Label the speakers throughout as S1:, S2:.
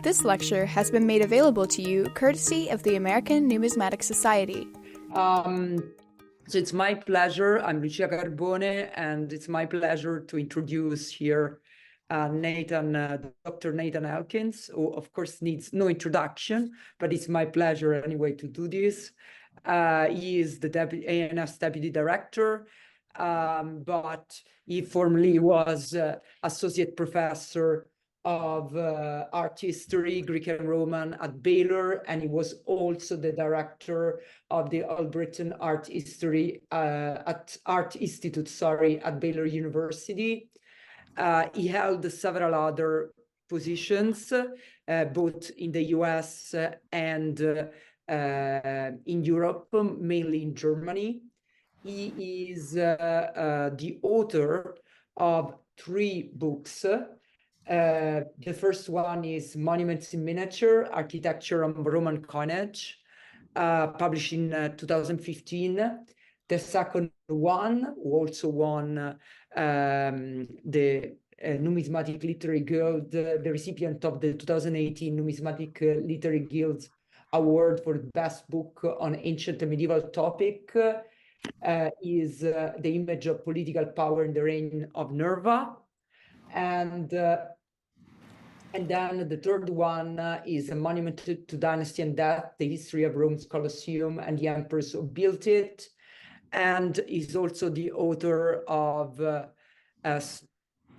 S1: This lecture has been made available to you courtesy of the American Numismatic Society.
S2: So it's my pleasure. I'm Lucia Carbone, and it's my pleasure to introduce here Dr. Nathan Elkins, who of course needs no introduction, but it's my pleasure anyway to do this. He is the ANS Deputy Director, but he formerly was Associate Professor of art history, Greek and Roman at Baylor, and he was also the director of the All Britain Art History at Art Institute, at Baylor University. He held several other positions, both in the US and in Europe, mainly in Germany. He is the author of 3 books. The first one is Monuments in Miniature, Architecture on Roman Coinage, published in 2015. The second one, who also won the Numismatic Literary Guild, the recipient of the 2018 Numismatic Literary Guild's Award for the Best Book on Ancient and Medieval Topic, is The Image of Political Power in the Reign of Nerva. And then the third one is A Monument to Dynasty and Death, The History of Rome's Colosseum and the Emperors Who Built It. And is also the author of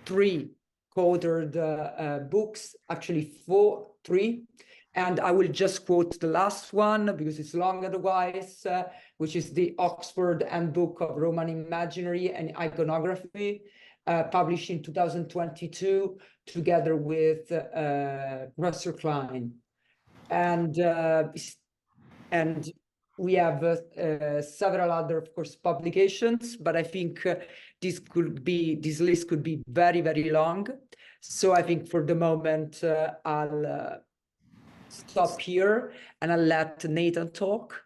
S2: 3 co-authored books, actually 3. And I will just quote the last one because it's long otherwise, which is the Oxford Handbook of Roman Imaginary and Iconography, published in 2022, together with Professor Klein. And we have several other, of course, publications, but I think this list could be very, very long. So I think for the moment, I'll stop here and I'll let Nathan talk.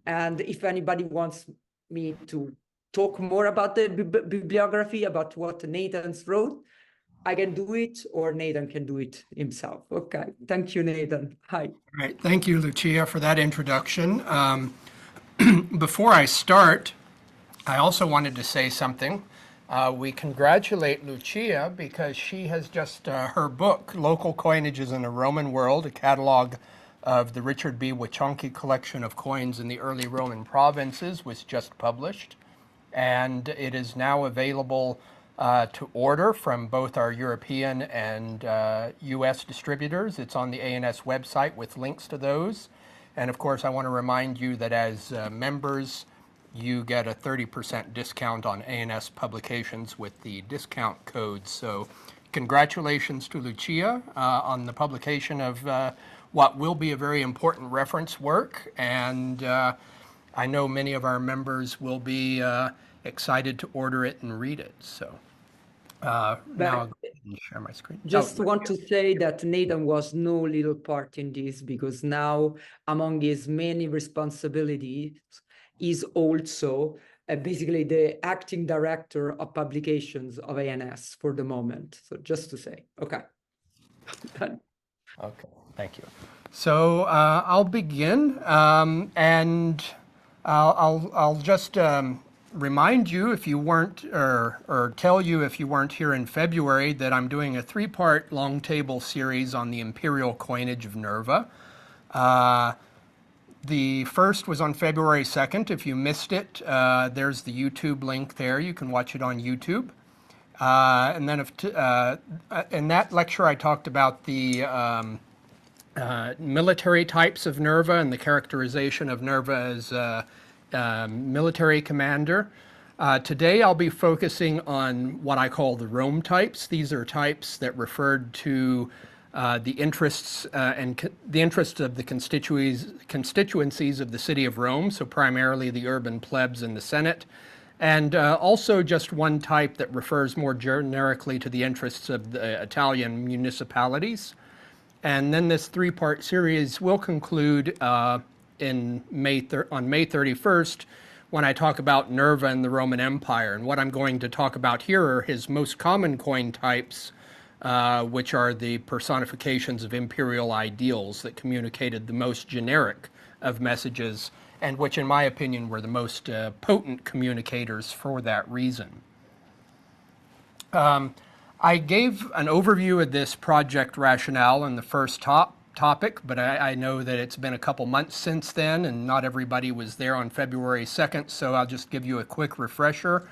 S2: And if anybody wants me to talk more about the bibliography, about what Nathan's wrote, I can do it, or Nathan can do it himself. Okay, thank you, Nathan. Hi.
S3: All right, thank you, Lucia, for that introduction. Before I start, I also wanted to say something. We congratulate Lucia because she has just, her book, Local Coinages in a Roman World, a catalog of the Richard B. Wachonki collection of coins in the early Roman provinces, was just published. And it is now available to order from both our European and US distributors. It's on the ANS website with links to those. And of course, I want to remind you that as members, you get a 30% discount on ANS publications with the discount code. So congratulations to Lucia on the publication of what will be a very important reference work. And I know many of our members will be excited to order it and read it. So now I'll go ahead and share my screen.
S2: Just want to say that Nathan was no little part in this, because now among his many responsibilities is also basically the acting director of publications of ANS for the moment. So just to say, okay.
S3: Okay, thank you. So I'll begin, and I'll just remind you, if you weren't, or tell you if you weren't here in February, that I'm doing a 3-part long table series on the Imperial Coinage of Nerva. The first was on February 2nd. If you missed it, there's the YouTube link there. You can watch it on YouTube. And then in that lecture, I talked about the military types of Nerva and the characterization of Nerva as military commander. Today I'll be focusing on what I call the Rome types. These are types that referred to the interests the interests of the constituencies of the city of Rome, so primarily the urban plebs and the Senate, and also just one type that refers more generically to the interests of the Italian municipalities. And then this 3-part series will conclude on May 31st, when I talk about Nerva and the Roman Empire. And what I'm going to talk about here are his most common coin types, which are the personifications of imperial ideals that communicated the most generic of messages, and which, in my opinion, were the most potent communicators for that reason. I gave an overview of this project rationale in the first topic, but I know that it's been a couple months since then, and not everybody was there on February 2nd, so I'll just give you a quick refresher.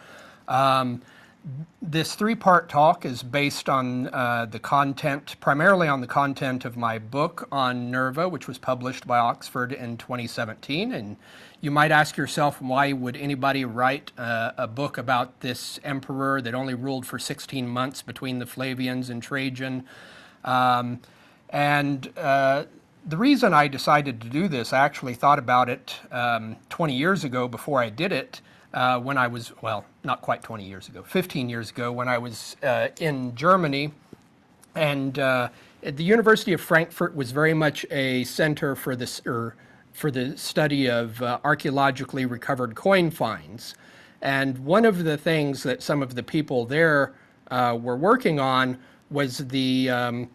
S3: This three-part talk is based on the content, primarily on the content of my book on Nerva, which was published by Oxford in 2017. And you might ask yourself, why would anybody write a book about this emperor that only ruled for 16 months between the Flavians and Trajan? The reason I decided to do this, I actually thought about it 20 years ago before I did it, when I was, well, not quite 20 years ago, 15 years ago, when I was in Germany. And the University of Frankfurt was very much a center for this, for the study of archaeologically recovered coin finds. And one of the things that some of the people there were working on was the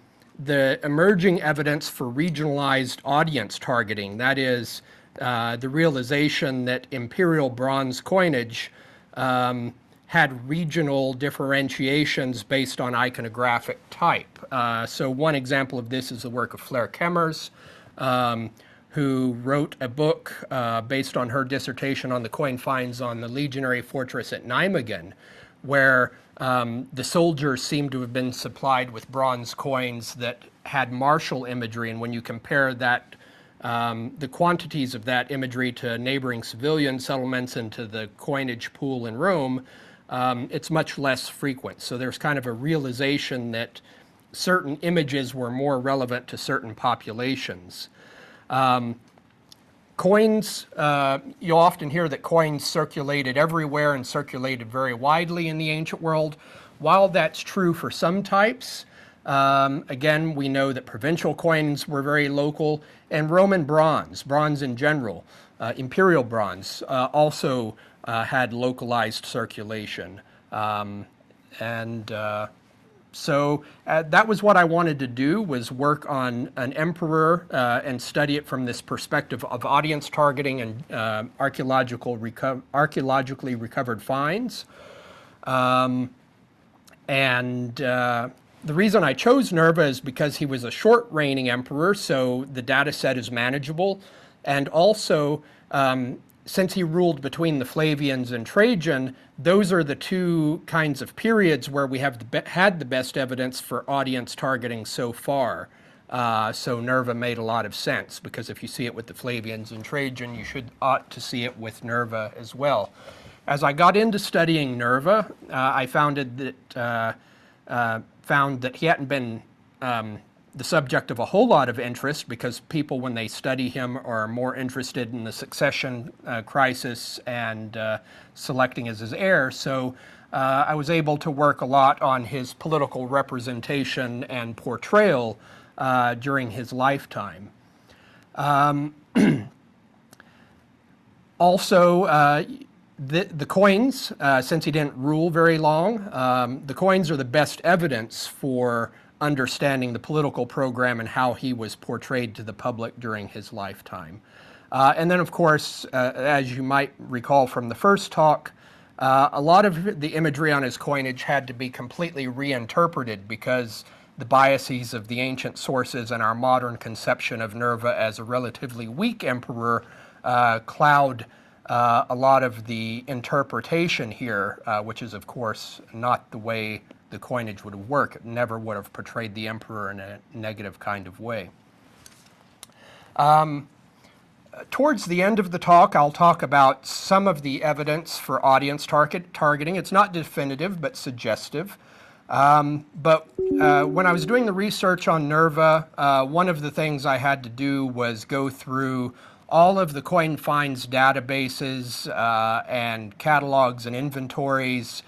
S3: emerging evidence for regionalized audience targeting. That is, the realization that imperial bronze coinage had regional differentiations based on iconographic type. So one example of this is the work of Fleur Kemmers, who wrote a book based on her dissertation on the coin finds on the legionary fortress at Nijmegen, where the soldiers seem to have been supplied with bronze coins that had martial imagery, and when you compare that, the quantities of that imagery to neighboring civilian settlements and to the coinage pool in Rome, it's much less frequent. So there's kind of a realization that certain images were more relevant to certain populations. Coins, you'll often hear that coins circulated everywhere and circulated very widely in the ancient world. While that's true for some types, again, we know that provincial coins were very local, and Roman bronze in general, imperial bronze, also had localized circulation. So that was what I wanted to do, was work on an emperor and study it from this perspective of audience targeting and archaeologically recovered finds. The reason I chose Nerva is because he was a short reigning emperor, so the data set is manageable. And also, since he ruled between the Flavians and Trajan, those are the two kinds of periods where we have had the best evidence for audience targeting so far. So Nerva made a lot of sense, because if you see it with the Flavians and Trajan, you ought to see it with Nerva as well. As I got into studying Nerva, I found that he hadn't been the subject of a whole lot of interest, because people, when they study him, are more interested in the succession crisis and selecting as his heir. So I was able to work a lot on his political representation and portrayal during his lifetime. Also, the coins, since he didn't rule very long, the coins are the best evidence for understanding the political program and how he was portrayed to the public during his lifetime. And then, of course, as you might recall from the first talk, a lot of the imagery on his coinage had to be completely reinterpreted, because the biases of the ancient sources and our modern conception of Nerva as a relatively weak emperor cloud a lot of the interpretation here, which is, of course, not the way the coinage would have worked. It never would have portrayed the emperor in a negative kind of way. Towards the end of the talk, I'll talk about some of the evidence for audience targeting. It's not definitive, but suggestive. But when I was doing the research on Nerva, one of the things I had to do was go through all of the coin finds databases and catalogs and inventories,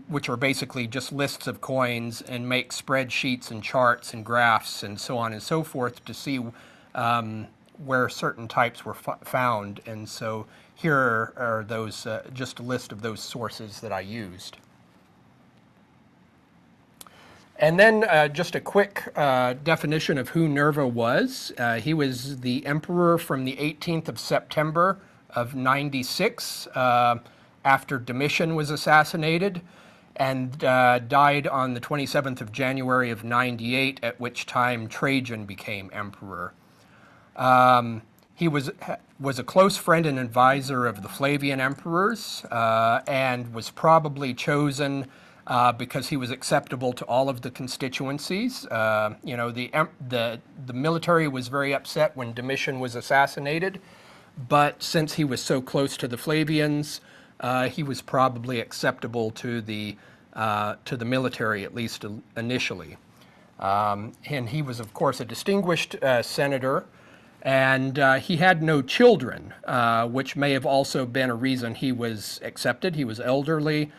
S3: which are basically just lists of coins, and make spreadsheets and charts and graphs and so on and so forth to see where certain types were found. And so here are those, just a list of those sources that I used. And then just a quick definition of who Nerva was. He was the emperor from the 18th of September of 96 after Domitian was assassinated, and died on the 27th of January of 98, at which time Trajan became emperor. He was a close friend and advisor of the Flavian emperors, and was probably chosen because he was acceptable to all of the constituencies. You know, the military was very upset when Domitian was assassinated, but since he was so close to the Flavians, he was probably acceptable to the military, at least initially. And he was, of course, a distinguished senator, and he had no children, which may have also been a reason he was accepted. He was elderly,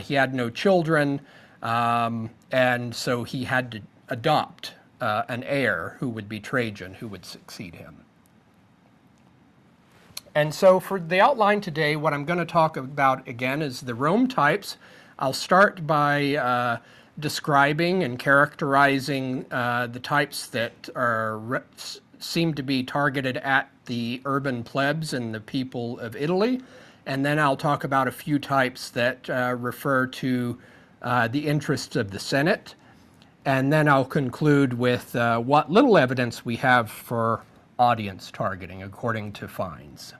S3: he had no children, and so he had to adopt an heir who would be Trajan, who would succeed him. And so for the outline today, what I'm going to talk about again is the Rome types. I'll start by describing and characterizing the types that seem to be targeted at the urban plebs and the people of Italy. And then I'll talk about a few types that refer to the interests of the Senate. And then I'll conclude with what little evidence we have for audience targeting according to Fines.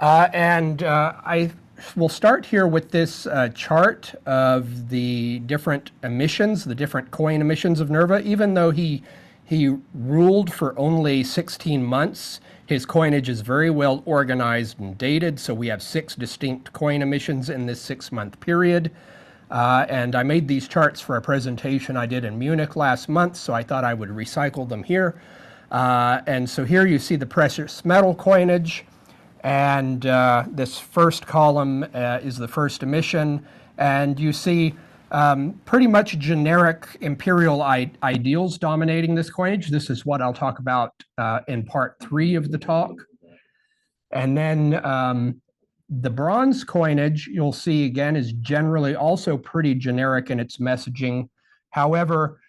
S3: I will start here with this chart of the different emissions, the different coin emissions of Nerva. Even though he ruled for only 16 months, his coinage is very well organized and dated, so we have 6 distinct coin emissions in this 6-month period. And I made these charts for a presentation I did in Munich last month, so I thought I would recycle them here. And so here you see the precious metal coinage, and this first column is the first emission, and you see pretty much generic imperial ideals dominating this coinage. This is what I'll talk about in part 3 of the talk. And then the bronze coinage, you'll see again, is generally also pretty generic in its messaging. However,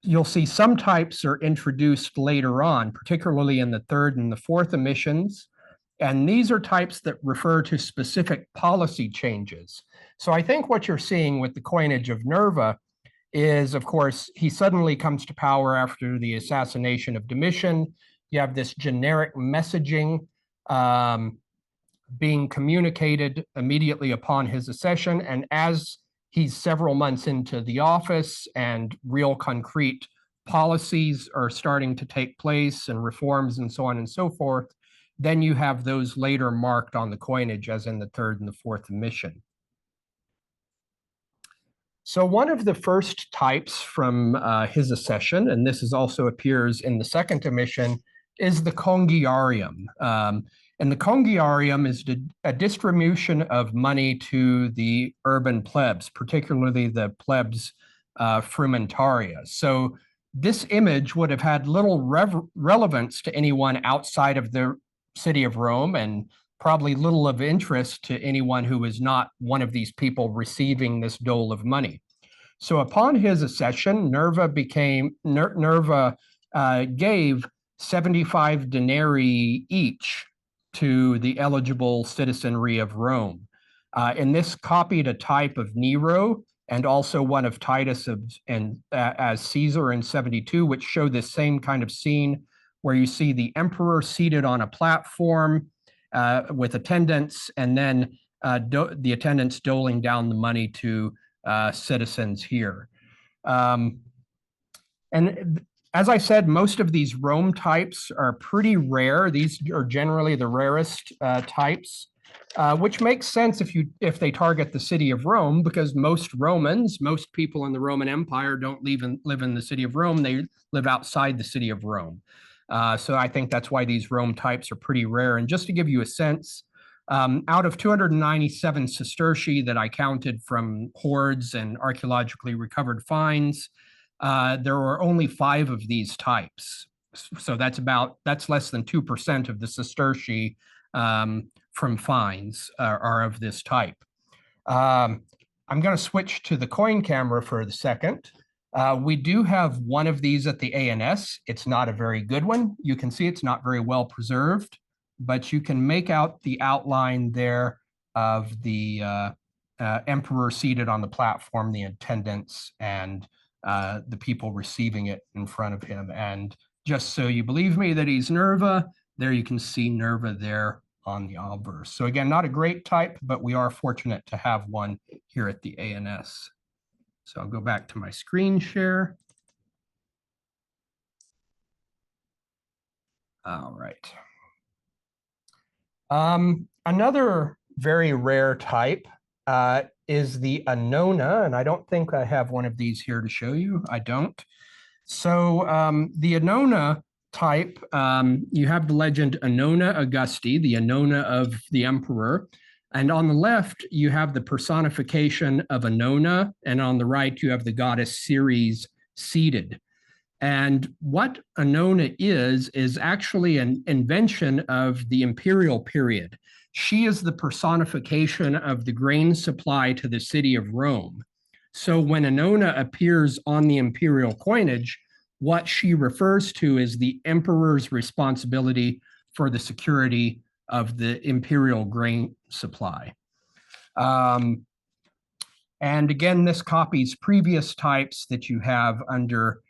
S3: you'll see some types are introduced later on, particularly in the 3rd and the 4th emissions. And these are types that refer to specific policy changes. So I think what you're seeing with the coinage of Nerva is, of course, he suddenly comes to power after the assassination of Domitian. You have this generic messaging being communicated immediately upon his accession. And as he's several months into the office and real concrete policies are starting to take place and reforms and so on and so forth, then you have those later marked on the coinage as in the 3rd and the 4th emission. So one of the first types from his accession, and this also appears in the 2nd emission, is the congiarium. And the congiarium is a distribution of money to the urban plebs, particularly the plebs frumentaria. So this image would have had little relevance to anyone outside of the city of Rome, and probably little of interest to anyone who was not one of these people receiving this dole of money. So upon his accession, Nerva gave 75 denarii each to the eligible citizenry of Rome. And this copied a type of Nero and also one of Titus as Caesar in 72, which showed this same kind of scene where you see the emperor seated on a platform with attendants, and then the attendants doling down the money to citizens here. And as I said, most of these Rome types are pretty rare. These are generally the rarest types, which makes sense if they target the city of Rome, because most Romans, most people in the Roman Empire don't live in the city of Rome. They live outside the city of Rome. So I think that's why these Rome types are pretty rare. And just to give you a sense, out of 297 sestertii that I counted from hoards and archaeologically recovered finds, there were only 5 of these types. So that's less than 2% of the sestertii from finds are of this type. I'm going to switch to the coin camera for the second. We do have one of these at the ANS. It's not a very good one. You can see it's not very well preserved, but you can make out the outline there of the emperor seated on the platform, the attendants, and the people receiving it in front of him. And just so you believe me that he's Nerva, there you can see Nerva there on the obverse. So again, not a great type, but we are fortunate to have one here at the ANS. So I'll go back to my screen share. All right. Another very rare type is the Anona, and I don't think I have one of these here to show you. I don't. So the Anona type, you have the legend Anona Augusti, the Anona of the emperor. And on the left, you have the personification of Anona, and on the right, you have the goddess Ceres seated. And what Anona is actually an invention of the imperial period. She is the personification of the grain supply to the city of Rome. So when Anona appears on the imperial coinage, what she refers to is the emperor's responsibility for the security of the imperial grain supply. And again, this copies previous types that you have under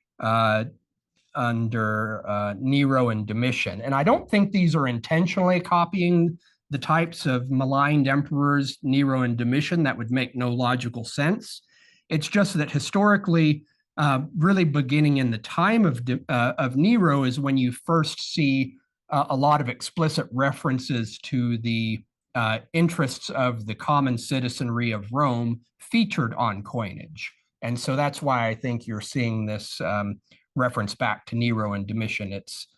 S3: Nero and Domitian. And I don't think these are intentionally copying the types of maligned emperors, Nero and Domitian. That would make no logical sense. It's just that historically, really beginning in the time of Nero is when you first see a lot of explicit references to the interests of the common citizenry of Rome featured on coinage. And so that's why I think you're seeing this reference back to Nero and Domitian. It's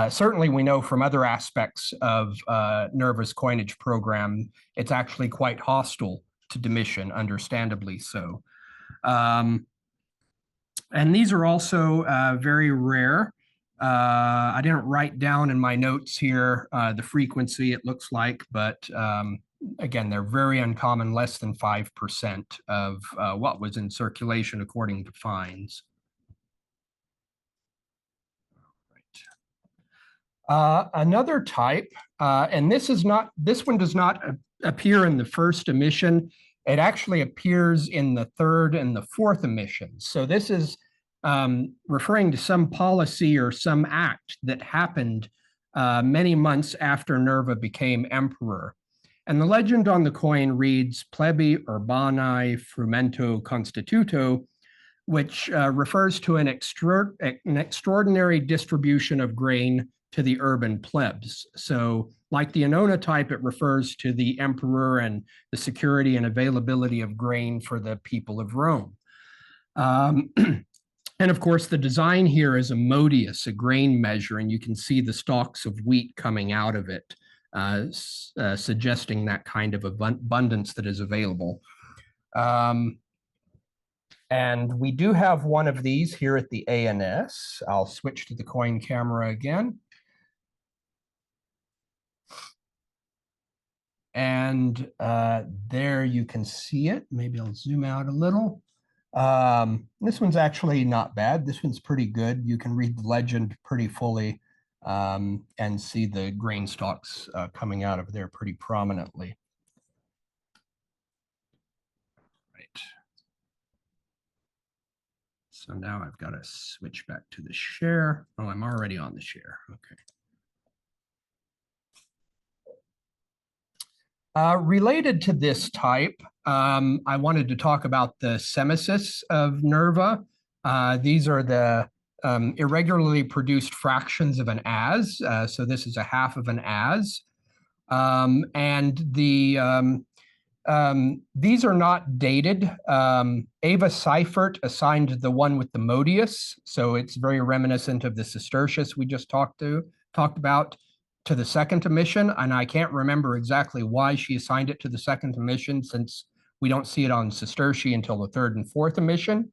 S3: certainly we know from other aspects of Nerva's coinage program, it's actually quite hostile to Domitian, understandably so. And these are also very rare. I didn't write down in my notes here the frequency, it looks like, but again, they're very uncommon, less than 5% of what was in circulation according to finds. Another type, and this one does not appear in the first emission. It actually appears in the third and the fourth emissions. So this is referring to some policy or some act that happened many months after Nerva became emperor. And the legend on the coin reads Plebi Urbani Frumento Constituto, which refers to an extraordinary distribution of grain to the urban plebs. So like the Anona type, it refers to the emperor and the security and availability of grain for the people of Rome. And of course, the design here is a modius, a grain measure, and you can see the stalks of wheat coming out of it, suggesting that kind of abundance that is available. And we do have one of these here at the ANS. I'll switch to the coin camera again. And there you can see it. Maybe I'll zoom out a little. This one's actually not bad. This one's pretty good. You can read the legend pretty fully and see the grain stalks coming out of there pretty prominently. Right. So now I've got to switch back to the share. Oh, I'm already on the share. Okay. Related to this type, I wanted to talk about the semesis of Nerva. These are the irregularly produced fractions of an as. So this is a half of an as. And these are not dated. Ava Seifert assigned the one with the modius. So it's very reminiscent of the sestertius we just talked about. To the second emission, and I can't remember exactly why she assigned it to the second emission, since we don't see it on sestertii until the third and fourth emission.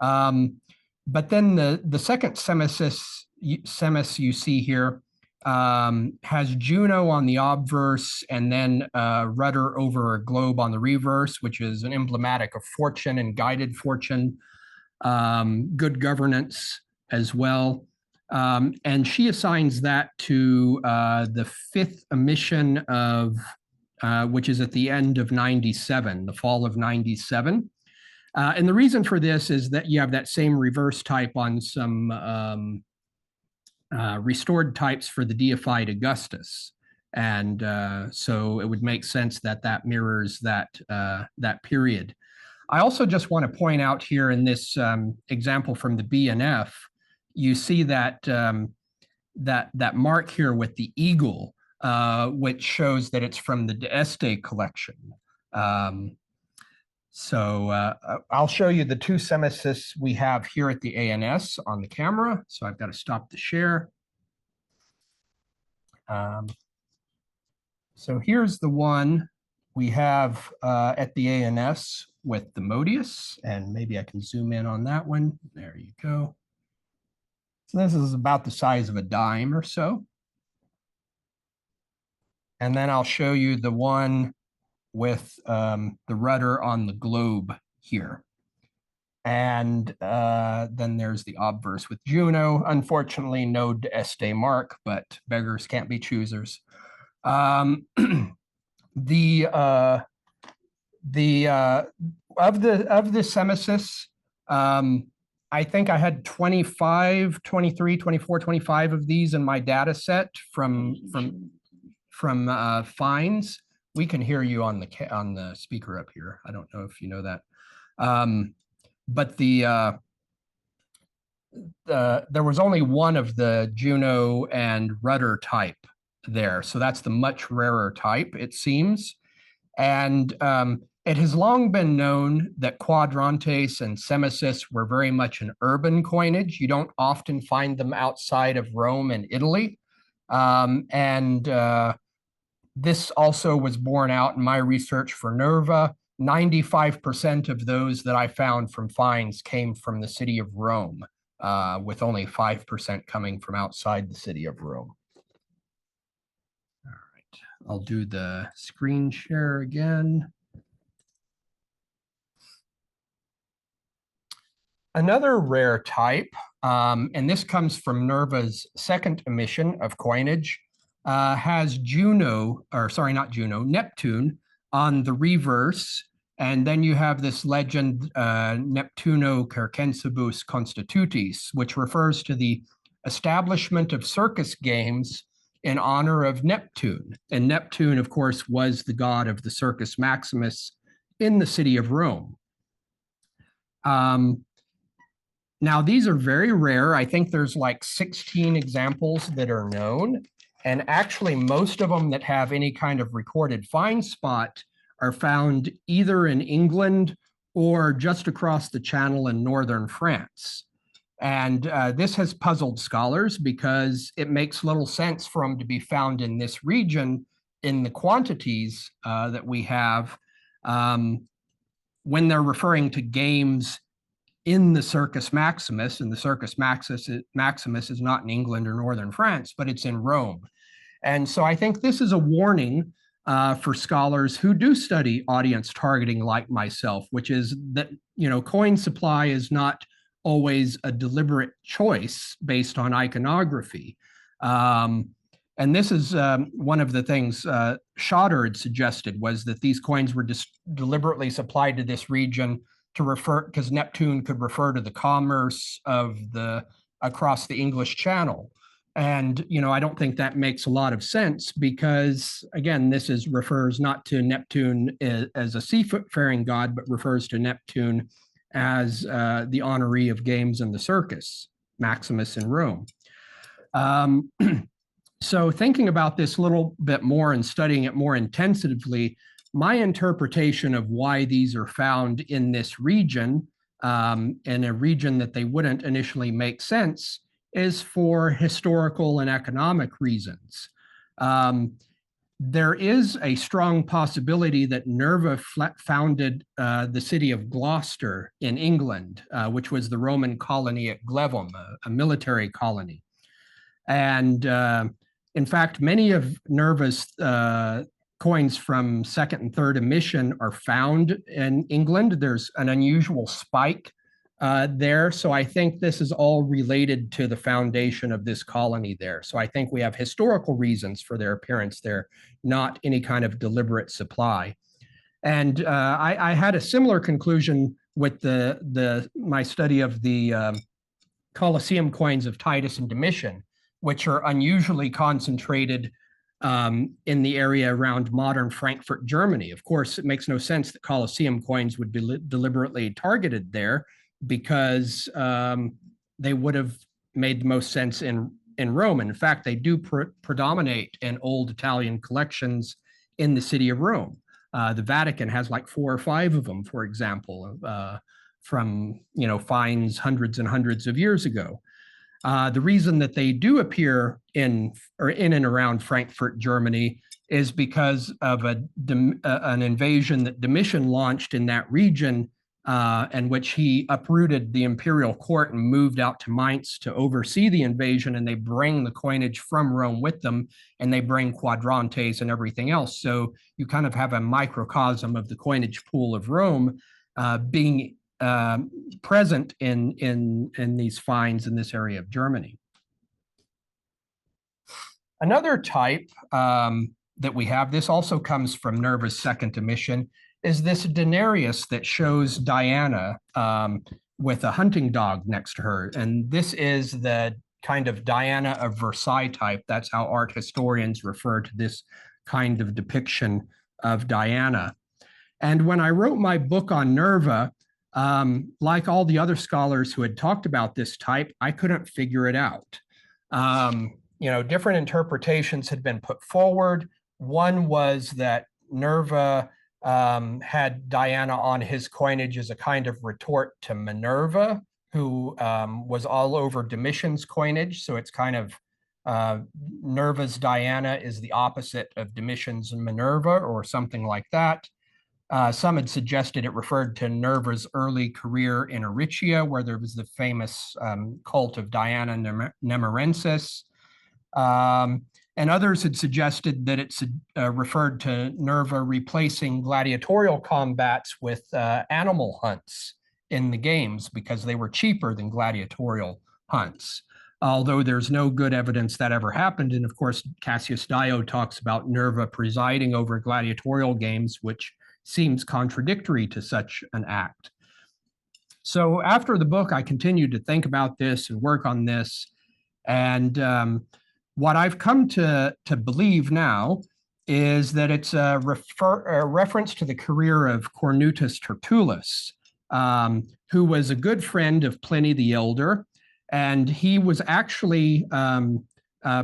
S3: But then the second semis you see here has Juno on the obverse and then rudder over a globe on the reverse, which is an emblematic of fortune and guided fortune, good governance as well. And she assigns that to the 5th emission of, which is at the end of 97, the fall of 97. And the reason for this is that you have that same reverse type on some restored types for the deified Augustus. And so it would make sense that that mirrors that, that period. I also just want to point out here in this example from the BNF, you see that, that mark here with the eagle, which shows that it's from the D'Este collection. So I'll show you the 2 semesis we have here at the ANS on the camera. So I've got to stop the share. So here's the one we have at the ANS with the Modius, and maybe I can zoom in on that one. There you go. So this is about the size of a dime or so. And then I'll show you the one with the rudder on the globe here. And then there's the obverse with Juno. Unfortunately, no D'Este mark, but beggars can't be choosers. Of the semesis, I think I had 25, 23, 24, 25 of these in my data set from finds. We can hear you on the speaker up here. I don't know if you know that. But there was only one of the Juno and rudder type there. So that's the much rarer type, it seems. And it has long been known that quadrantes and semesis were very much an urban coinage. You don't often find them outside of Rome and Italy. This also was borne out in my research for Nerva. 95% of those that I found from finds came from the city of Rome, with only 5% coming from outside the city of Rome. All right, I'll do the screen share again. Another rare type, and this comes from Nerva's 2nd emission of coinage, has Juno, or sorry, not Juno, Neptune on the reverse. And then you have this legend, Neptuno circensibus constitutis, which refers to the establishment of circus games in honor of Neptune. And Neptune, of course, was the god of the Circus Maximus in the city of Rome. Now, these are very rare. I think there's like 16 examples that are known. And actually, most of them that have any kind of recorded find spot are found either in England or just across the Channel in northern France. And this has puzzled scholars because it makes little sense for them to be found in this region in the quantities that we have when they're referring to games in the Circus Maximus, and the Circus Maximus is not in England or northern France, but it's in Rome. And so I think this is a warning for scholars who do study audience targeting like myself, which is that, you know, coin supply is not always a deliberate choice based on iconography. And this is one of the things Schotter had suggested, was that these coins were just deliberately supplied to this region to refer, because Neptune could refer to the commerce of across the English Channel. And, you know, I don't think that makes a lot of sense because, again, this refers not to Neptune as a seafaring god, but refers to Neptune as the honoree of games in the circus, Maximus in Rome. So thinking about this a little bit more and studying it more intensively, my interpretation of why these are found in this region, in a region that they wouldn't initially make sense, is for historical and economic reasons. There is a strong possibility that Nerva founded the city of Gloucester in England, which was the Roman colony at Glevum, a military colony. And In fact, many of Nerva's coins from second and third emission are found in England. There's an unusual spike there. So I think this is all related to the foundation of this colony there. So I think we have historical reasons for their appearance there, not any kind of deliberate supply. And I had a similar conclusion with my study of the Colosseum coins of Titus and Domitian, which are unusually concentrated in the area around modern Frankfurt, Germany. Of course, it makes no sense that Colosseum coins would be deliberately targeted there, because they would have made the most sense in Rome. And in fact, they do predominate in old Italian collections in the city of Rome. The Vatican has like 4 or 5 of them, for example, from finds hundreds and hundreds of years ago. The reason that they do appear in and around Frankfurt, Germany, is because of an invasion that Domitian launched in that region, in which he uprooted the imperial court and moved out to Mainz to oversee the invasion, and they bring the coinage from Rome with them, and they bring quadrantes and everything else. So you kind of have a microcosm of the coinage pool of Rome being present in these finds in this area of Germany. Another type that we have, this also comes from Nerva's second emission, is this denarius that shows Diana with a hunting dog next to her. And this is the kind of Diana of Versailles type. That's how art historians refer to this kind of depiction of Diana. And when I wrote my book on Nerva, like all the other scholars who had talked about this type, I couldn't figure it out. Different interpretations had been put forward. One was that Nerva had Diana on his coinage as a kind of retort to Minerva, who was all over Domitian's coinage. So it's kind of Nerva's Diana is the opposite of Domitian's Minerva, or something like that. Some had suggested it referred to Nerva's early career in Eritrea, where there was the famous cult of Diana Nemorensis. And others had suggested that it's referred to Nerva replacing gladiatorial combats with animal hunts in the games, because they were cheaper than gladiatorial hunts. Although there's no good evidence that ever happened. And of course, Cassius Dio talks about Nerva presiding over gladiatorial games, which seems contradictory to such an act. So after the book, I continued to think about this and work on this. And what I've come to believe now is that it's a reference to the career of Cornutus Tertullus, who was a good friend of Pliny the Elder. And he was actually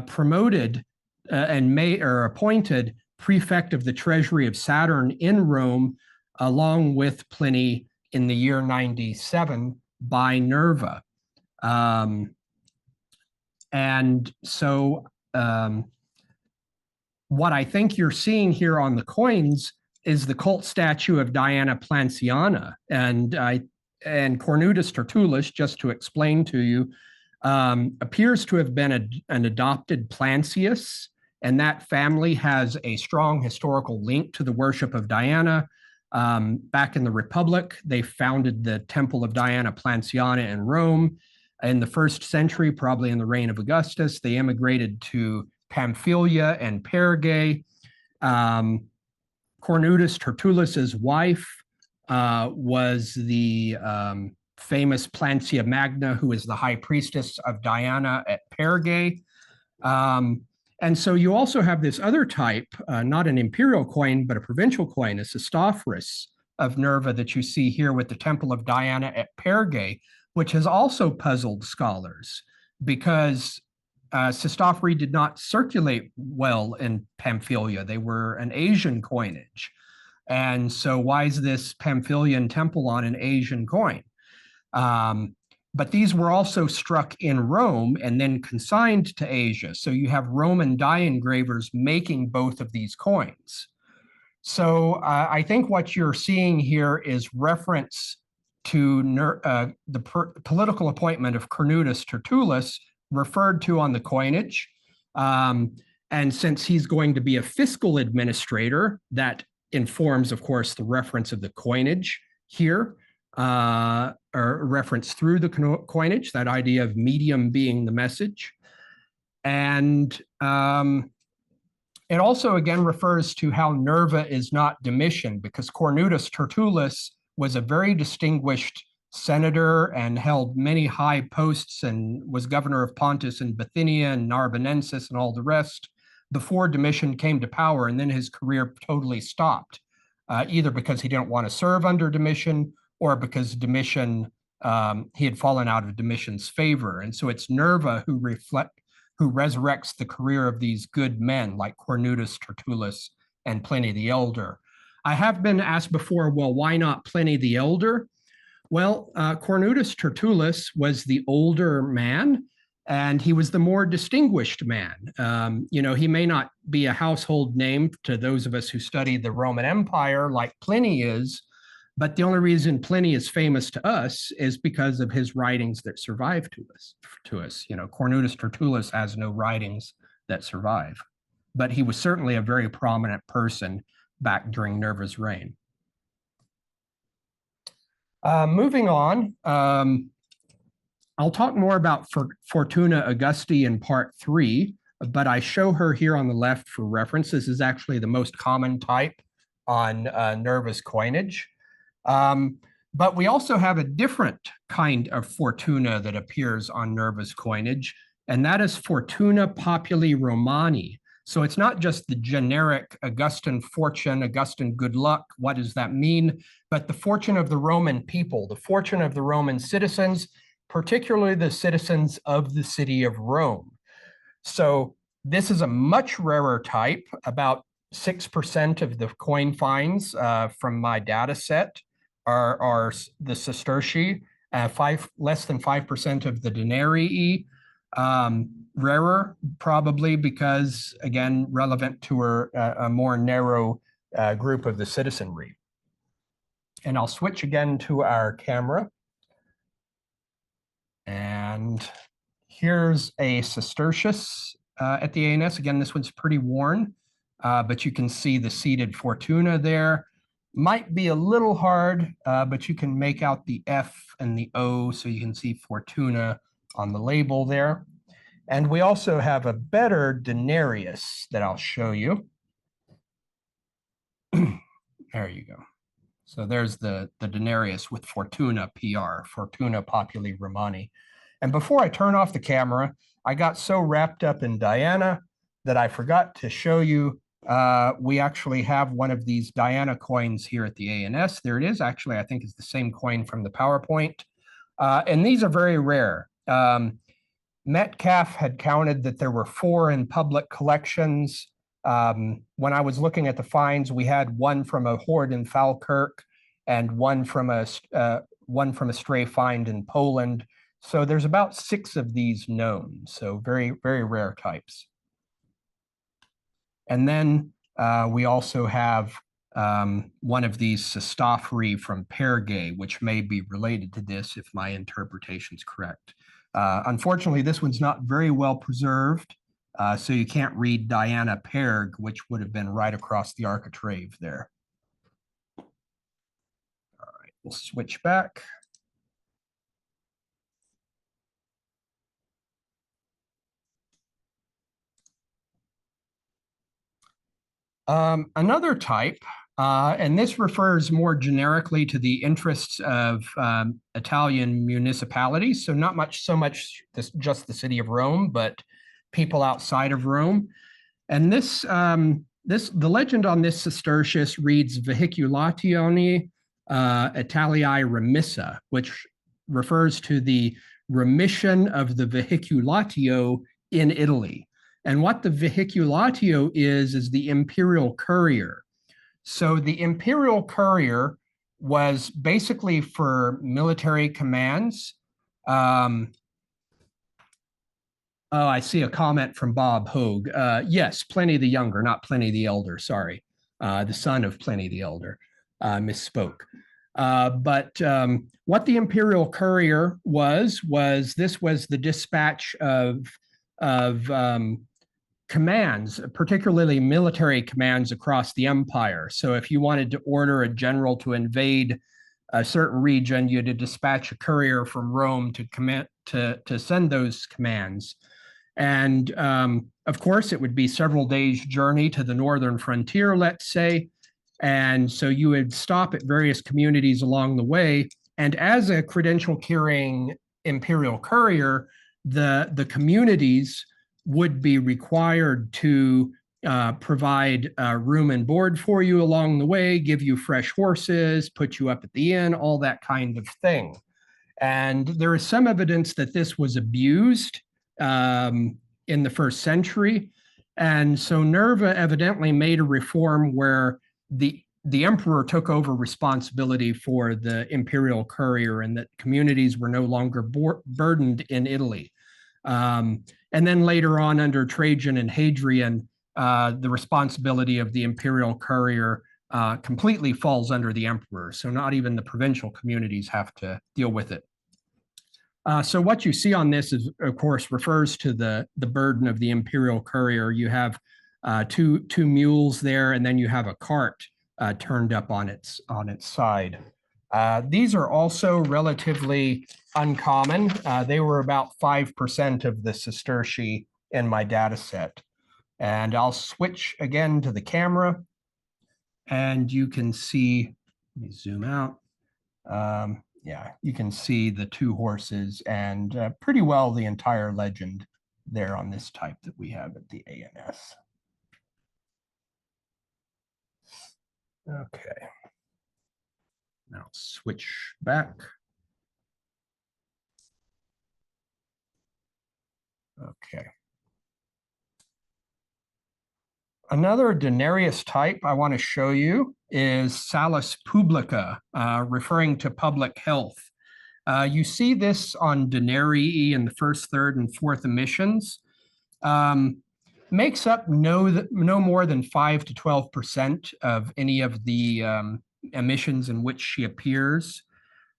S3: promoted and appointed prefect of the treasury of Saturn in Rome, along with Pliny in the year 97 by Nerva. And so what I think you're seeing here on the coins is the cult statue of Diana Planciana. And Cornutus Tertullus, just to explain to you, appears to have been an adopted Plancius, and that family has a strong historical link to the worship of Diana. Back in the Republic, they founded the Temple of Diana Planciana in Rome. In the 1st century, probably in the reign of Augustus, they immigrated to Pamphylia and Pergae. Cornutus Tertullus's wife was the famous Plancia Magna, who is the high priestess of Diana at Pergae. And so you also have this other type, not an imperial coin, but a provincial coin, a Sistophorus of Nerva that you see here with the Temple of Diana at Pergae, which has also puzzled scholars, because Sistophori did not circulate well in Pamphylia. They were an Asian coinage. And so why is this Pamphylian temple on an Asian coin? But these were also struck in Rome and then consigned to Asia. So you have Roman die engravers making both of these coins. So I think what you're seeing here is reference to the political appointment of Cornutus Tertullus, referred to on the coinage. And since he's going to be a fiscal administrator, that informs, of course, the reference of the coinage here, or reference through the coinage, that idea of medium being the message. And it also, again, refers to how Nerva is not Domitian, because Cornutus Tertullus was a very distinguished senator and held many high posts and was governor of Pontus and Bithynia and Narbonensis and all the rest before Domitian came to power, and then his career totally stopped, either because he didn't want to serve under Domitian or because Domitian, he had fallen out of Domitian's favor. And so it's Nerva who resurrects the career of these good men like Cornutus Tertullus and Pliny the Elder. I have been asked before, well, why not Pliny the Elder? Well, Cornutus Tertullus was the older man, and he was the more distinguished man. He may not be a household name to those of us who study the Roman Empire like Pliny is, but the only reason Pliny is famous to us is because of his writings that survive to us. Cornutus Tertullus has no writings that survive, but he was certainly a very prominent person back during Nerva's reign. Moving on, I'll talk more about Fortuna Augusti in part 3, but I show her here on the left for reference. This is actually the most common type on Nerva's coinage. But we also have a different kind of Fortuna that appears on Nerva's coinage, and that is Fortuna Populi Romani. So it's not just the generic Augustan fortune, Augustan good luck, what does that mean? But the fortune of the Roman people, the fortune of the Roman citizens, particularly the citizens of the city of Rome. So this is a much rarer type. About 6% of the coin finds from my data set are the sestertii, less than 5% of the denarii. Rarer, probably because, again, relevant to a more narrow group of the citizenry. And I'll switch again to our camera. And here's a sestertius at the ANS. Again, this one's pretty worn, but you can see the seated Fortuna there. Might be a little hard, but you can make out the F and the O, so you can see Fortuna on the label there. And we also have a better denarius that I'll show you. There you go. So there's the denarius with Fortuna PR, Fortuna Populi Romani. And before I turn off the camera, I got so wrapped up in Diana that I forgot to show you. We actually have one of these Diana coins here at the ANS. There it is. Actually, I think it's the same coin from the PowerPoint. And these are very rare. Metcalf had counted that there were 4 in public collections. When I was looking at the finds, we had one from a hoard in Falkirk and one from a stray find in Poland. So there's about 6 of these known. So very, very rare types. And then we also have one of these Sestophori from Pergay, which may be related to this if my interpretation is correct. Unfortunately, this one's not very well preserved, so you can't read Diana Perg, which would have been right across the architrave there. All right, we'll switch back. Another type, and this refers more generically to the interests of Italian municipalities. So not so much just the city of Rome, but people outside of Rome. And the legend on this sestertius reads Vehiculatione Italiae remissa, which refers to the remission of the vehiculatio in Italy. And what the vehiculatio is the Imperial Courier. So the Imperial Courier was basically for military commands. Oh, I see a comment from Bob Hogue. Yes, Pliny the Younger, not Pliny the Elder, sorry. The son of Pliny the Elder, misspoke. But what the Imperial Courier was this was the dispatch of commands, particularly military commands across the empire. So if you wanted to order a general to invade a certain region, you had to dispatch a courier from Rome to send those commands. And of course, it would be several days' journey to the northern frontier, let's say. And so you would stop at various communities along the way. And as a credential-carrying imperial courier, the communities would be required to provide room and board for you along the way, give you fresh horses, put you up at the inn, all that kind of thing. And there is some evidence that this was abused in the first century. And so Nerva evidently made a reform where the emperor took over responsibility for the imperial courier and that communities were no longer burdened in Italy. And then later on under Trajan and Hadrian, the responsibility of the imperial courier completely falls under the emperor. So not even the provincial communities have to deal with it. So what you see on this is, of course, refers to the burden of the imperial courier. You have two mules there, and then you have a cart turned up on its side. These are also relatively uncommon. They were about 5% of the sestertii in my data set. And I'll switch again to the camera, and you can see, let me zoom out. Yeah, you can see the two horses and pretty well the entire legend there on this type that we have at the ANS. Okay. Now switch back. Okay. Another denarius type I want to show you is salus publica, referring to public health. You see this on denarii in the first, third, and fourth emissions. Makes up no more than 5 to 12% of any of the emissions in which she appears.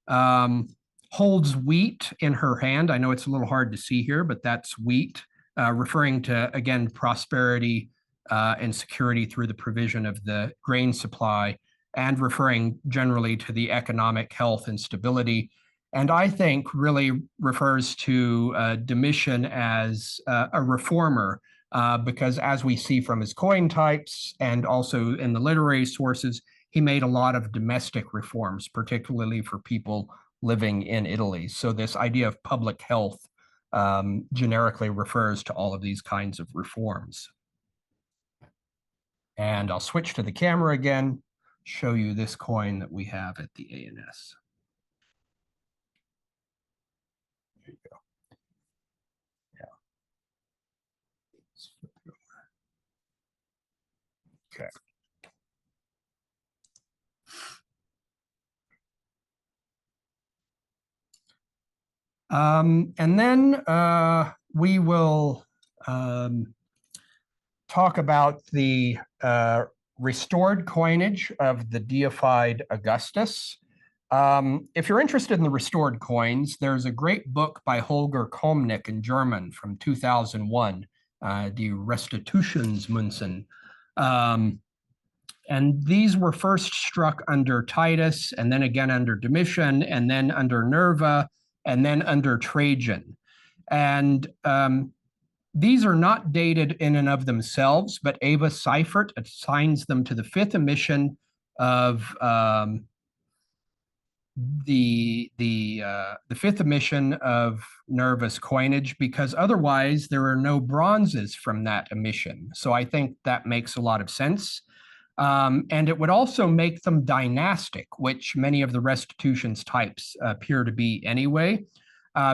S3: Holds wheat in her hand. I know it's a little hard to see here, but that's wheat, referring to, again, prosperity and security through the provision of the grain supply, and referring generally to the economic health and stability. And I think really refers to Domitian as a reformer, because as we see from his coin types and also in the literary sources, he made a lot of domestic reforms, particularly for people living in Italy. So this idea of public health generically refers to all of these kinds of reforms. And I'll switch to the camera again, show you this coin that we have at the ANS. There you go. Yeah. Okay. And then we will talk about the restored coinage of the deified Augustus. If you're interested in the restored coins, there's a great book by Holger Komnick in German from 2001, Die Restitutionsmünzen. And these were first struck under Titus, and then again under Domitian, and then under Nerva, and then under Trajan. And these are not dated in and of themselves, but Ava Seifert assigns them to the fifth emission of the fifth emission of Nerva's coinage, because otherwise there are no bronzes from that emission. So I think that makes a lot of sense. And it would also make them dynastic, which many of the restitutions types appear to be anyway,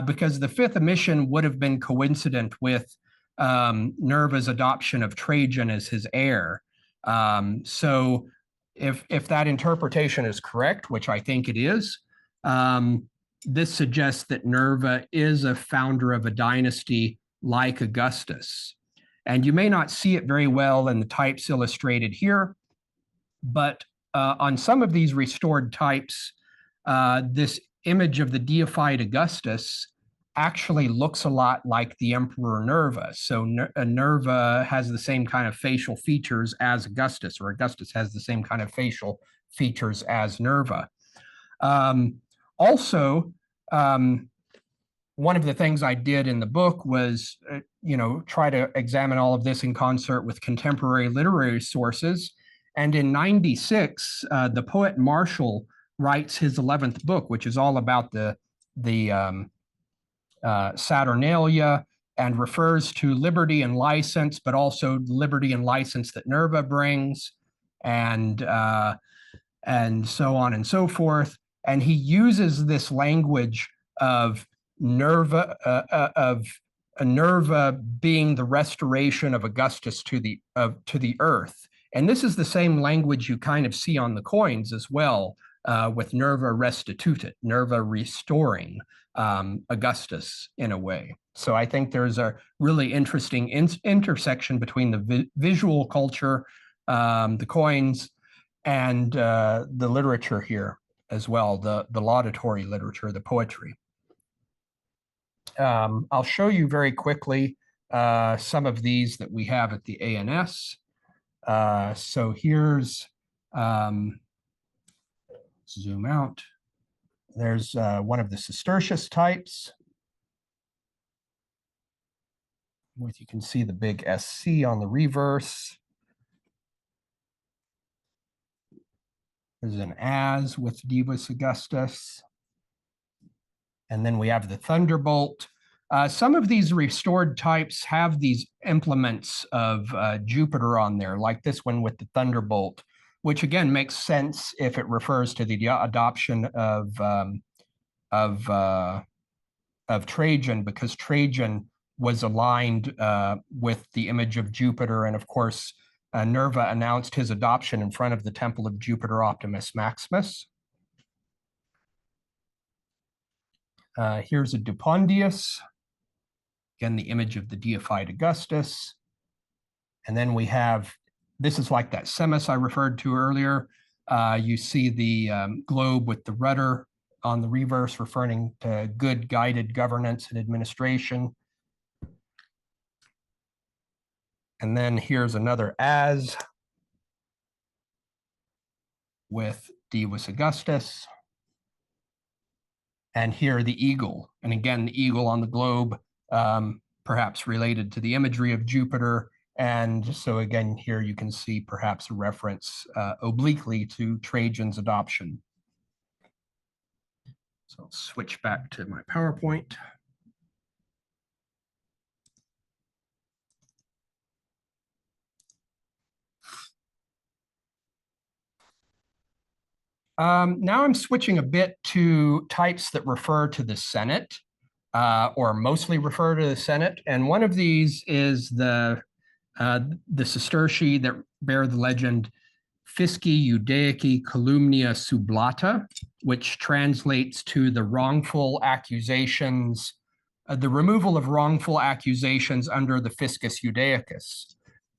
S3: because the fifth emission would have been coincident with Nerva's adoption of Trajan as his heir. So if that interpretation is correct, which I think it is, this suggests that Nerva is a founder of a dynasty like Augustus. And you may not see it very well in the types illustrated here, but on some of these restored types, this image of the deified Augustus actually looks a lot like the Emperor Nerva. So Nerva has the same kind of facial features as Augustus, or Augustus has the same kind of facial features as Nerva. Also, one of the things I did in the book was, try to examine all of this in concert with contemporary literary sources. And in 96, the poet Marshall writes his 11th book, which is all about the Saturnalia, and refers to liberty and license, but also liberty and license that Nerva brings, and so on and so forth. And he uses this language of Nerva, Nerva being the restoration of Augustus to the earth. And this is the same language you kind of see on the coins as well, with Nerva restitutit, Nerva restoring Augustus in a way. So I think there's a really interesting intersection between the visual culture, the coins, and the literature here as well, the laudatory literature, the poetry. I'll show you very quickly some of these that we have at the ANS. So here's, zoom out. There's one of the Cistercius types. You can see the big SC on the reverse. There's an as with Divus Augustus. And then we have the Thunderbolt. Some of these restored types have these implements of Jupiter on there, like this one with the Thunderbolt, which again makes sense if it refers to the adoption of Trajan, because Trajan was aligned with the image of Jupiter. And of course, Nerva announced his adoption in front of the temple of Jupiter Optimus Maximus. Here's a Dupondius, again, the image of the deified Augustus. And then we have, this is like that Semis I referred to earlier. You see the globe with the rudder on the reverse, referring to good guided governance and administration. And then here's another as with Divus Augustus. And here the eagle. And again, the eagle on the globe, perhaps related to the imagery of Jupiter. And so again, here you can see perhaps a reference obliquely to Trajan's adoption. So I'll switch back to my PowerPoint. Now I'm switching a bit to types that refer to the Senate, or mostly refer to the Senate. And one of these is the Cisterci that bear the legend Fisci Judaici Calumnia Sublata, which translates to the wrongful accusations, the removal of wrongful accusations under the Fiscus Judaicus.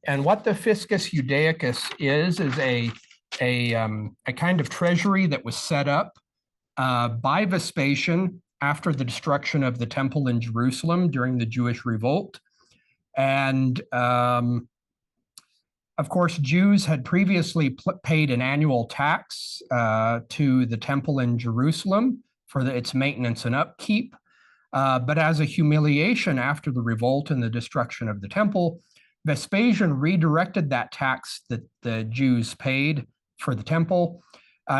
S3: And what the Fiscus Judaicus is a kind of treasury that was set up by Vespasian after the destruction of the temple in Jerusalem during the Jewish revolt. And of course, Jews had previously paid an annual tax to the temple in Jerusalem for its maintenance and upkeep. But as a humiliation after the revolt and the destruction of the temple, Vespasian redirected that tax that the Jews paid for the temple.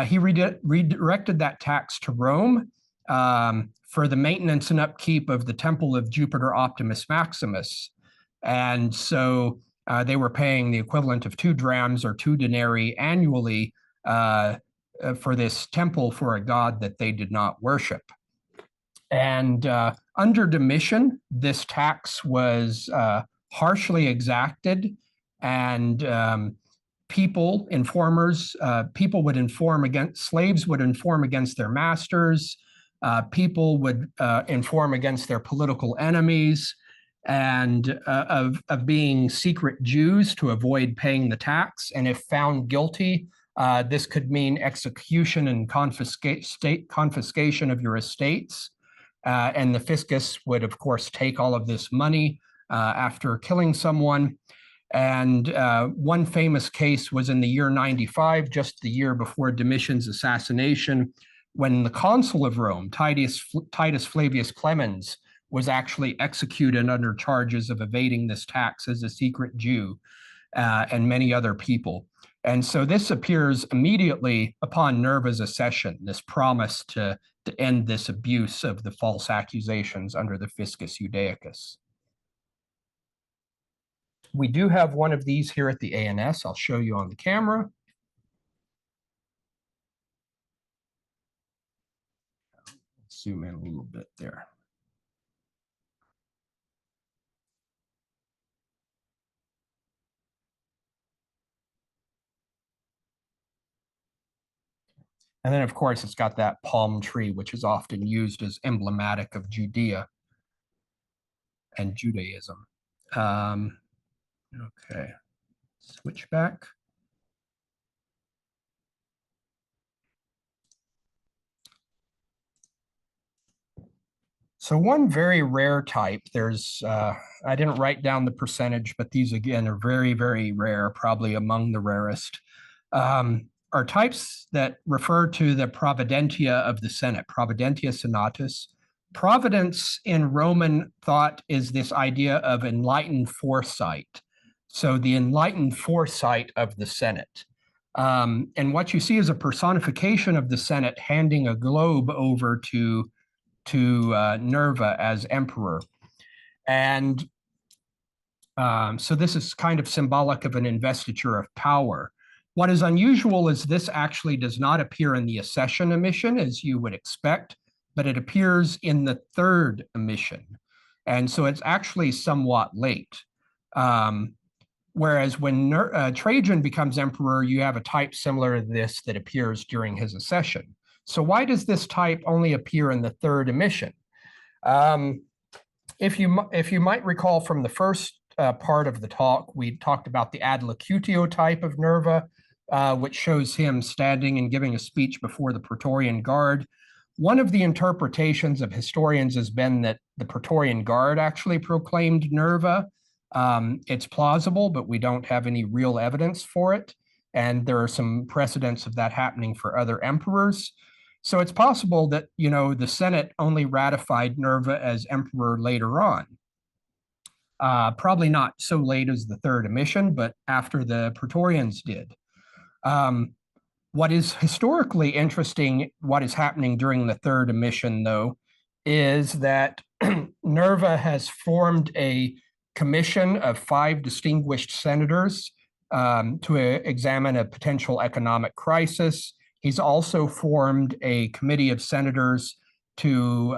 S3: He redirected that tax to Rome for the maintenance and upkeep of the temple of Jupiter Optimus Maximus. And so they were paying the equivalent of 2 drams or 2 denarii annually for this temple for a god that they did not worship. And under Domitian, this tax was harshly exacted, and people, informers, people would inform against, slaves would inform against their masters, people would inform against their political enemies, and of being secret Jews to avoid paying the tax. And if found guilty, this could mean execution and confiscation of your estates. And the fiscus would, of course, take all of this money after killing someone. And one famous case was in the year 95, just the year before Domitian's assassination, when the consul of Rome, Titus Flavius Clemens, was actually executed under charges of evading this tax as a secret Jew, and many other people. And so this appears immediately upon Nerva's accession, this promise to end this abuse of the false accusations under the Fiscus Judaicus. We do have one of these here at the ANS. I'll show you on the camera. Zoom in a little bit there. And then, of course, it's got that palm tree, which is often used as emblematic of Judea and Judaism. Okay, switch back. So one very rare type, there's, I didn't write down the percentage, but these again are very, very rare, probably among the rarest, are types that refer to the providentia of the Senate, providentia senatus. Providence in Roman thought is this idea of enlightened foresight. So the enlightened foresight of the Senate. And what you see is a personification of the Senate handing a globe over to Nerva as emperor. And so this is kind of symbolic of an investiture of power. What is unusual is this actually does not appear in the accession emission, as you would expect, but it appears in the third emission. And so it's actually somewhat late. Whereas when Trajan becomes emperor, you have a type similar to this that appears during his accession. So why does this type only appear in the third emission? If you might recall from the first part of the talk, we talked about the ad locutio type of Nerva, which shows him standing and giving a speech before the Praetorian Guard. One of the interpretations of historians has been that the Praetorian Guard actually proclaimed Nerva. It's plausible, but we don't have any real evidence for it. And there are some precedents of that happening for other emperors. So it's possible that, the Senate only ratified Nerva as emperor later on. Probably not so late as the third emission, but after the Praetorians did. What is historically interesting, what is happening during the third emission, though, is that Nerva has formed a commission of 5 distinguished senators to examine a potential economic crisis. He's also formed a committee of senators to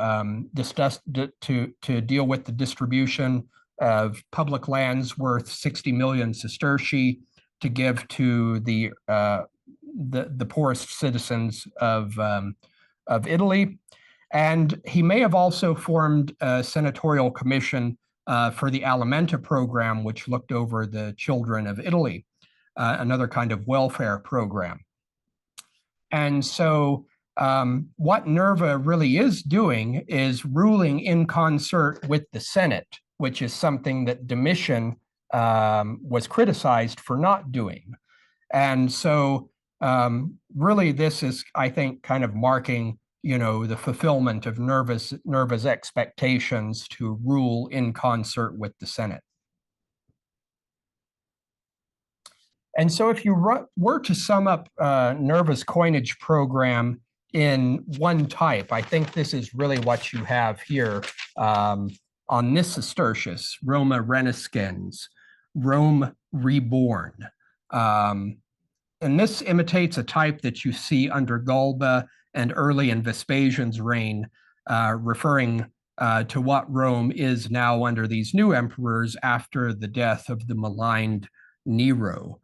S3: deal with the distribution of public lands worth 60 million sestertii to give to the poorest citizens of Italy. And he may have also formed a senatorial commission for the Alimenta program, which looked over the children of Italy, another kind of welfare program. And so what Nerva really is doing is ruling in concert with the Senate, which is something that Domitian was criticized for not doing. And so really this is, I think, kind of marking, the fulfillment of Nerva's expectations to rule in concert with the Senate. And so if you were to sum up Nerva's coinage program in one type, I think this is really what you have here on this sestertius, Roma Renescens, Rome Reborn. And this imitates a type that you see under Galba and early in Vespasian's reign, referring to what Rome is now under these new emperors after the death of the maligned Nero.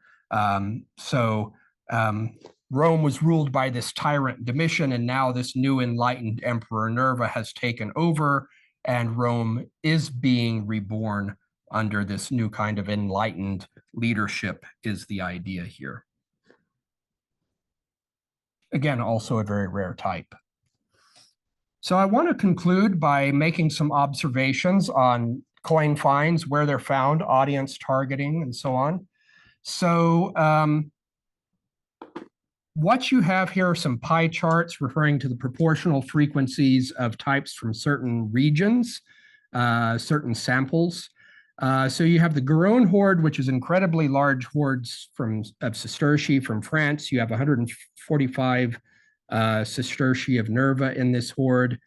S3: Rome was ruled by this tyrant Domitian, and now this new enlightened emperor Nerva has taken over, and Rome is being reborn under this new kind of enlightened leadership is the idea here. Again, also a very rare type. So I want to conclude by making some observations on coin finds, where they're found, audience targeting, and so on. So what you have here are some pie charts referring to the proportional frequencies of types from certain regions, certain samples. So you have the Garonne hoard, which is incredibly large hoards of sestertii from France. You have 145 sestertii of Nerva in this hoard.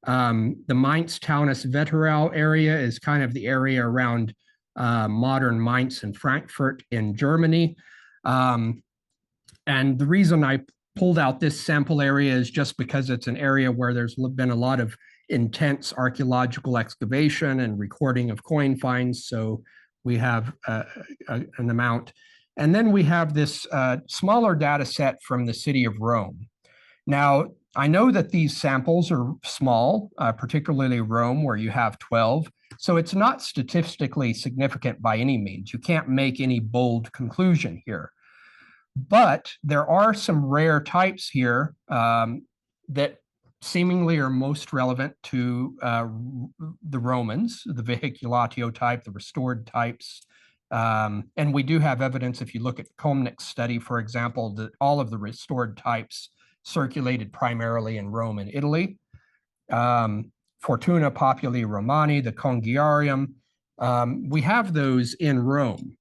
S3: The Mainz Taunus Wetterau area is kind of the area around modern Mainz and Frankfurt in Germany. And the reason I pulled out this sample area is just because it's an area where there's been a lot of intense archaeological excavation and recording of coin finds. So we have an amount. And then we have this smaller data set from the city of Rome. Now, I know that these samples are small, particularly Rome, where you have 12. So it's not statistically significant by any means. You can't make any bold conclusion here. But there are some rare types here that seemingly are most relevant to the Romans, the vehiculatio type, the restored types. And we do have evidence, if you look at Komnick's study, for example, that all of the restored types circulated primarily in Rome and Italy. Fortuna, Populi, Romani, the Conarium, we have those in Rome.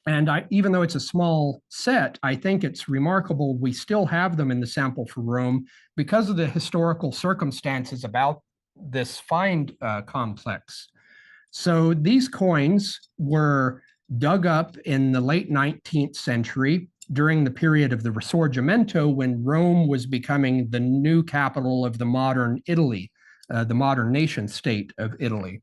S3: And even though it's a small set, I think it's remarkable we still have them in the sample for Rome because of the historical circumstances about this find complex. So these coins were dug up in the late 19th century during the period of the Risorgimento, when Rome was becoming the new capital of the modern Italy, the modern nation state of Italy.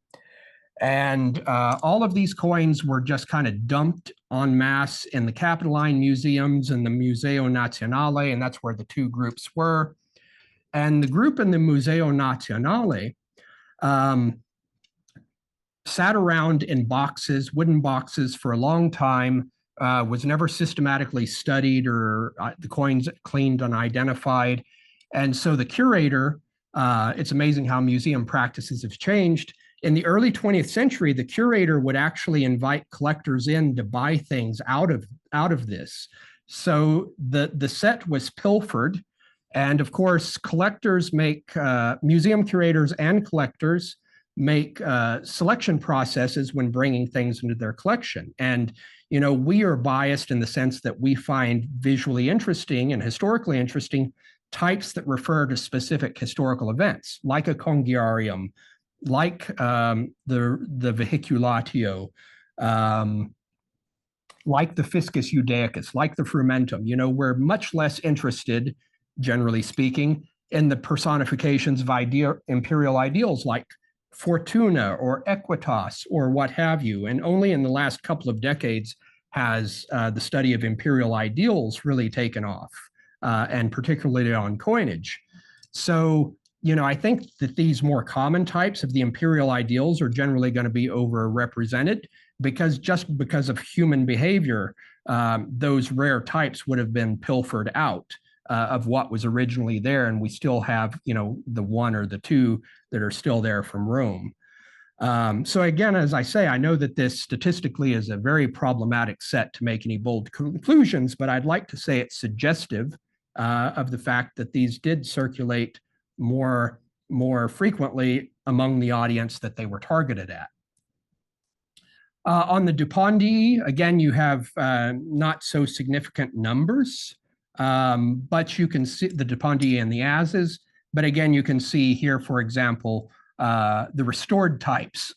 S3: And all of these coins were just kind of dumped en masse in the Capitoline museums and the Museo Nazionale, and that's where the two groups were. And the group in the Museo Nazionale sat around in boxes, wooden boxes, for a long time, was never systematically studied or the coins cleaned and identified. And so the curator, it's amazing how museum practices have changed. In the early 20th century, the curator would actually invite collectors in to buy things out of this. So the set was pilfered. And of course, collectors make, museum curators and collectors make selection processes when bringing things into their collection. And, you know, we are biased in the sense that we find visually interesting and historically interesting types that refer to specific historical events, like a congiarium, like the vehiculatio, like the fiscus judaicus, like the frumentum. You know, we're much less interested, generally speaking, in the personifications of imperial ideals like Fortuna or Equitas or what have you. And only in the last couple of decades has the study of imperial ideals really taken off, and particularly on coinage. So, you know, I think that these more common types of the imperial ideals are generally going to be overrepresented because of human behavior, those rare types would have been pilfered out of what was originally there. And we still have, you know, the one or the two that are still there from Rome. So again, as I say, I know that this statistically is a very problematic set to make any bold conclusions, but I'd like to say it's suggestive of the fact that these did circulate more frequently among the audience that they were targeted at. On the Dupondii, again, you have not so significant numbers, but you can see the Dupondii and the Asses. But again, you can see here, for example, the restored types,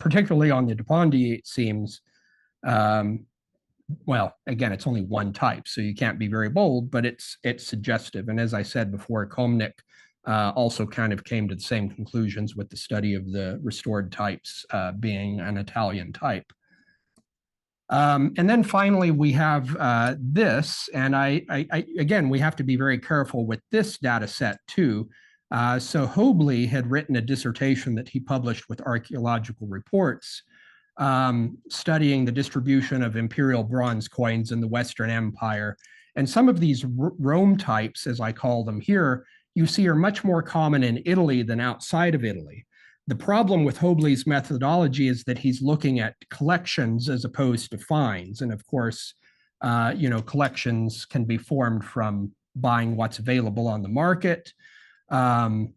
S3: particularly on the Dupondii, it seems, well, again, it's only one type, so you can't be very bold, but it's suggestive. And as I said before, Komnick also kind of came to the same conclusions with the study of the restored types being an Italian type. And then finally, we have this, and again, we have to be very careful with this data set too. So Hobley had written a dissertation that he published with archaeological reports studying the distribution of imperial bronze coins in the Western Empire. And some of these Rome types, as I call them here, you see are much more common in Italy than outside of Italy. The problem with Hobley's methodology is that he's looking at collections as opposed to finds. And of course, collections can be formed from buying what's available on the market. But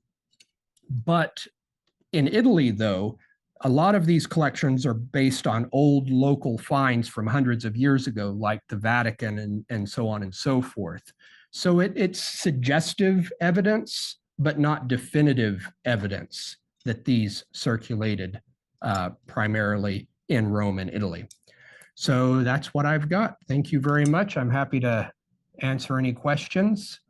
S3: in Italy, though, a lot of these collections are based on old local finds from hundreds of years ago, like the Vatican and so on and so forth. So it's suggestive evidence, but not definitive evidence that these circulated primarily in Rome and Italy. So that's what I've got. Thank you very much. I'm happy to answer any questions.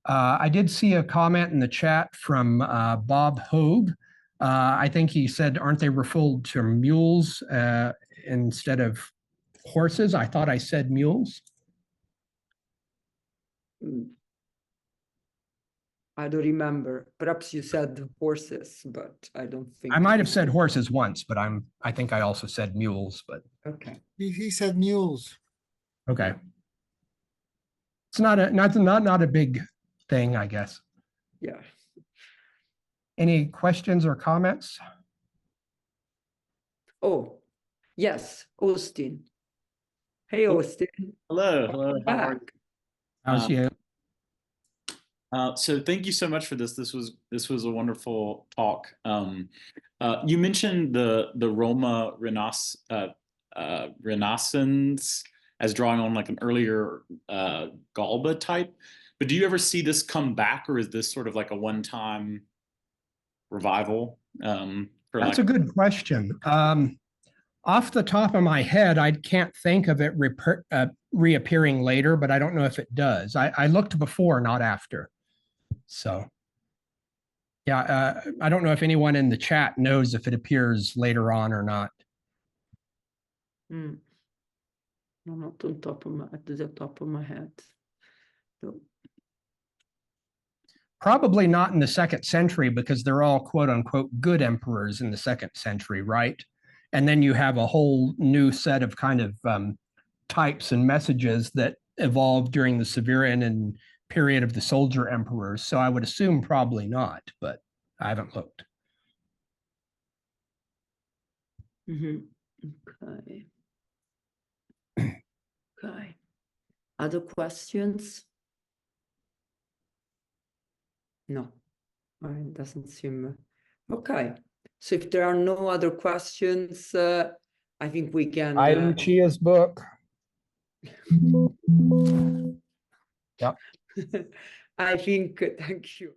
S3: I did see a comment in the chat from Bob Hogue. I think he said, aren't they referred to mules instead of horses? I thought I said mules.
S2: I don't remember. Perhaps you said horses, but I don't think.
S3: I might have said horses once, but I think I also said mules, but.
S2: Okay.
S4: He said mules.
S3: Okay. It's not a big thing, I guess.
S2: Yeah.
S3: Any questions or comments?
S2: Oh, yes, Austin. Hey, Austin.
S5: Hello. Hello. How are you?
S3: How's you?
S5: So thank you so much for this. This was a wonderful talk. You mentioned the Roma Renaissance as drawing on like an earlier Galba type, but do you ever see this come back, or is this sort of like a one-time revival?
S3: That's a good question. Off the top of my head, I can't think of it reappearing later, but I don't know if it does. I looked before, not after. So, yeah, I don't know if anyone in the chat knows if it appears later on or not.
S2: No, not on top of at the top of my head. No.
S3: Probably not in the 2nd century, because they're all quote unquote good emperors in the 2nd century, right? And then you have a whole new set of kind of types and messages that evolved during the Severian and period of the soldier emperors. So I would assume probably not, but I haven't looked.
S2: Okay. Okay. Other questions? No, it doesn't seem. Okay. So if there are no other questions, I think we can.
S3: Lucia's book. Yep.
S2: I think, thank you.